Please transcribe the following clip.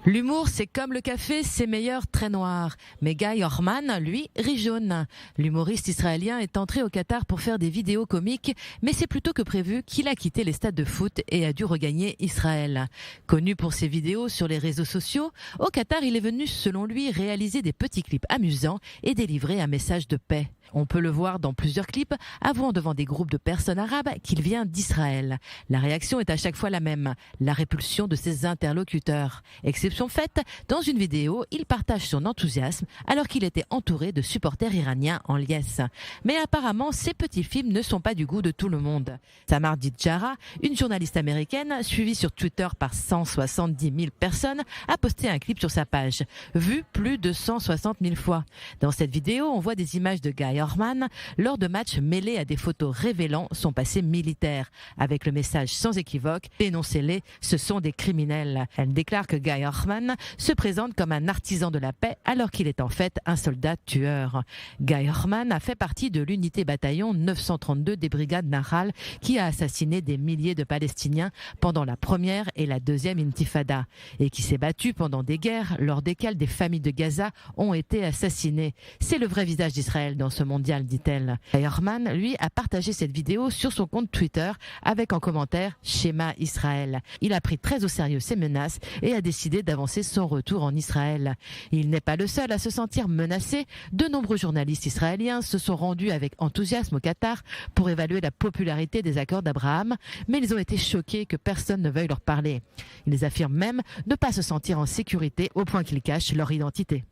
L'humour, c'est comme le café, c'est meilleur très noir. Mais Guy Orbman, lui, rit jaune. L'humoriste israélien est entré au Qatar pour faire des vidéos comiques, mais c'est plutôt que prévu qu'il a quitté les stades de foot et a dû regagner Israël. Connu pour ses vidéos sur les réseaux sociaux, au Qatar, il est venu, selon lui, réaliser des petits clips amusants et délivrer un message de paix. On peut le voir dans plusieurs clips, avouant devant des groupes de personnes arabes qu'il vient d'Israël. La réaction est à chaque fois la même, la répulsion de ses interlocuteurs. Exception faite, dans une vidéo, il partage son enthousiasme alors qu'il était entouré de supporters iraniens en liesse. Mais apparemment, ces petits films ne sont pas du goût de tout le monde. Samar Djara, une journaliste américaine, suivie sur Twitter par 170 000 personnes, a posté un clip sur sa page, vu plus de 160 000 fois. Dans cette vidéo, on voit des images de Guy Orbman lors de matchs mêlés à des photos révélant son passé militaire, avec le message sans équivoque « Dénoncez-les, ce sont des criminels ». Elle déclare que Guy Orbman se présente comme un artisan de la paix alors qu'il est en fait un soldat tueur. Guy Orbman a fait partie de l'unité bataillon 932 des brigades Nahal qui a assassiné des milliers de Palestiniens pendant la première et la deuxième intifada et qui s'est battu pendant des guerres lors desquelles des familles de Gaza ont été assassinées. C'est le vrai visage d'Israël dans ce mondial, dit-elle. Guy Orbman, lui, a partagé cette vidéo sur son compte Twitter avec en commentaire Schéma Israël. Il a pris très au sérieux ces menaces et a décidé d'avancer son retour en Israël. Il n'est pas le seul à se sentir menacé. De nombreux journalistes israéliens se sont rendus avec enthousiasme au Qatar pour évaluer la popularité des accords d'Abraham, mais ils ont été choqués que personne ne veuille leur parler. Ils affirment même ne pas se sentir en sécurité au point qu'ils cachent leur identité.